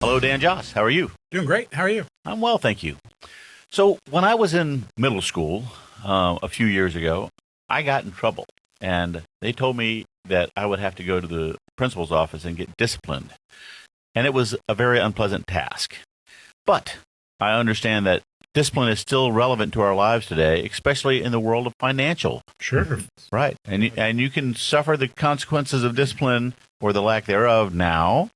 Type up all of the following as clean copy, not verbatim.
Hello, Dan Joss. How are you? Doing great. How are you? I'm well, thank you. So, when I was in middle school a few years ago, I got in trouble, and they told me that I would have to go to the principal's office and get disciplined. And it was a very unpleasant task. But I understand that discipline is still relevant to our lives today, especially in the world of financial. Sure. Right. And you can suffer the consequences of discipline or the lack thereof now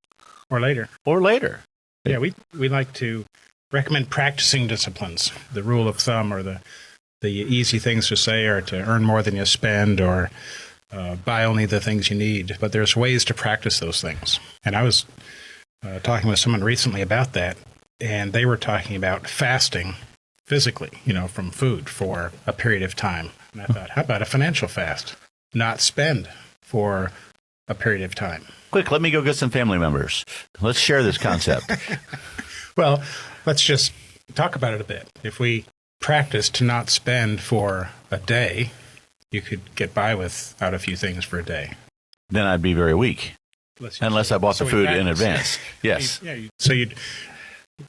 Or later. or later. Yeah, we like to recommend practicing disciplines. The rule of thumb or the easy things to say are to earn more than you spend or buy only the things you need. But there's ways to practice those things. And I was talking with someone recently about that, and they were talking about fasting physically, from food for a period of time. And I thought, how about a financial fast? Not spend for a period of time. Quick, let me go get some family members. Let's share this concept. Well, let's just talk about it a bit. If we practice to not spend for a day, you could get by without a few things for a day. Then I'd be very weak. Unless I bought the food in advance. Yes. So you'd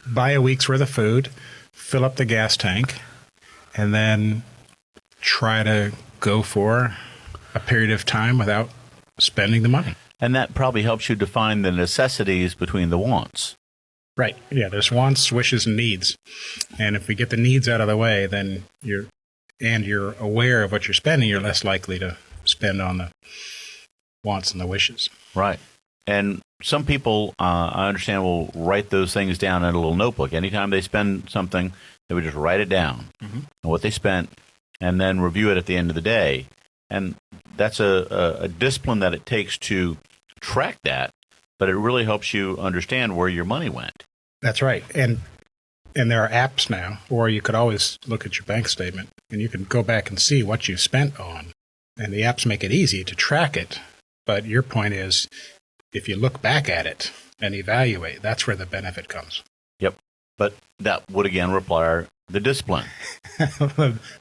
buy a week's worth of food, fill up the gas tank, and then try to go for a period of time without spending the money. And that probably helps you define the necessities between the wants. Right. Yeah, there's wants, wishes, and needs. And if we get the needs out of the way, then you're aware of what you're spending, you're less likely to spend on the wants and the wishes. Right. And some people, I understand, will write those things down in a little notebook. Anytime they spend something, they would just write it down, and what they spent, and then review it at the end of the day. And that's a discipline that it takes to track that, but it really helps you understand where your money went. That's right. And there are apps now, or you could always look at your bank statement, and you can go back and see what you spent on. And the apps make it easy to track it. But your point is, if you look back at it and evaluate, that's where the benefit comes. Yep. But that would, again, require the discipline.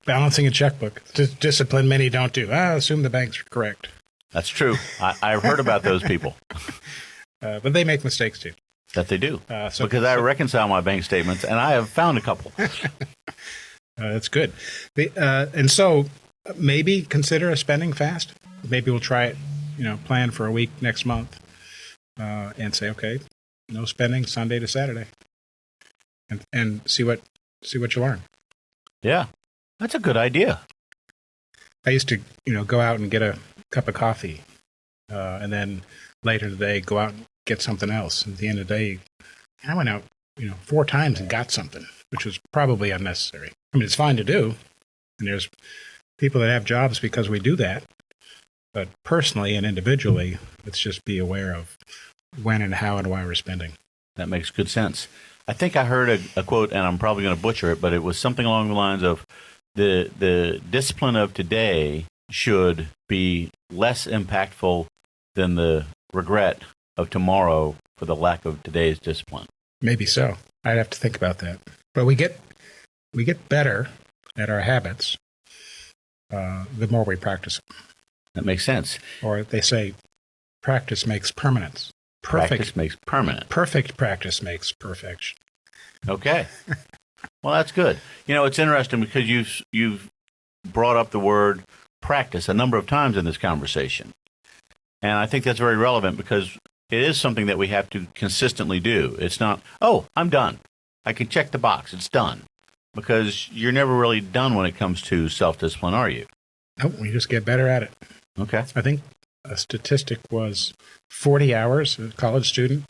Balancing a checkbook. Discipline many don't do. I assume the bank's correct. That's true. I've heard about those people. But they make mistakes, too. That they do. Because I reconcile my bank statements, and I have found a couple. That's good. And so maybe consider a spending fast. Maybe we'll try it, plan for a week next month. And say, okay, no spending Sunday to Saturday, and see what you learn. Yeah, that's a good idea. I used to, go out and get a cup of coffee, and then later in the day go out and get something else. And at the end of the day, I went out, 4 times and got something, which was probably unnecessary. I mean, it's fine to do, and there's people that have jobs because we do that. But personally and individually, let's just be aware of when and how and why we're spending. That makes good sense. I think I heard a quote, and I'm probably going to butcher it, but it was something along the lines of the discipline of today should be less impactful than the regret of tomorrow for the lack of today's discipline. Maybe so. I'd have to think about that. But we get better at our habits the more we practice them. That makes sense. Or they say, practice makes permanence. Practice makes permanent. Perfect practice makes perfection. Okay. Well, that's good. It's interesting because you've brought up the word practice a number of times in this conversation. And I think that's very relevant because it is something that we have to consistently do. It's not, oh, I'm done. I can check the box. It's done. Because you're never really done when it comes to self-discipline, are you? Nope, we just get better at it. Okay. I think a statistic was 40 hours a college student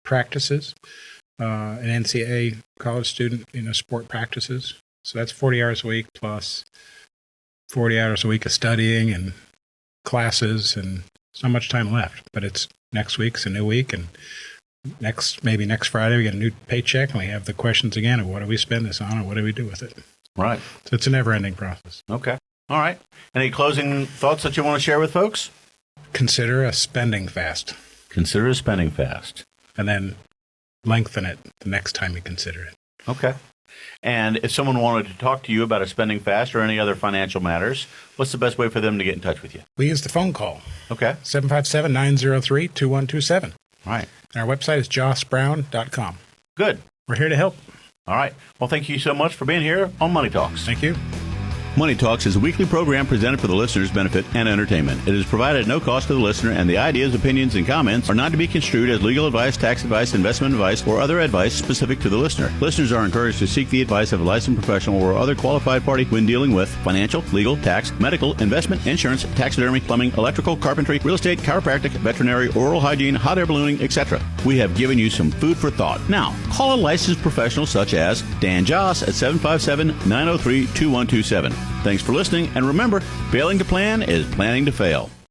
practices, an NCAA college student sport practices. So that's 40 hours a week plus 40 hours a week of studying and classes and so much time left. But it's next week's a new week, and maybe next Friday we get a new paycheck and we have the questions again of what do we spend this on and what do we do with it. Right. So it's a never-ending process. Okay. All right. Any closing thoughts that you want to share with folks? Consider a spending fast. Consider a spending fast. And then lengthen it the next time you consider it. Okay. And if someone wanted to talk to you about a spending fast or any other financial matters, what's the best way for them to get in touch with you? We use the phone call. Okay. 757-903-2127. Right. Our website is jossbrown.com. Good. We're here to help. All right. Well, thank you so much for being here on Money Talks. Thank you. Money Talks is a weekly program presented for the listener's benefit and entertainment. It is provided at no cost to the listener, and the ideas, opinions, and comments are not to be construed as legal advice, tax advice, investment advice, or other advice specific to the listener. Listeners are encouraged to seek the advice of a licensed professional or other qualified party when dealing with financial, legal, tax, medical, investment, insurance, taxidermy, plumbing, electrical, carpentry, real estate, chiropractic, veterinary, oral hygiene, hot air ballooning, etc. We have given you some food for thought. Now, call a licensed professional such as Dan Joss at 757-903-2127. Thanks for listening, and remember, failing to plan is planning to fail.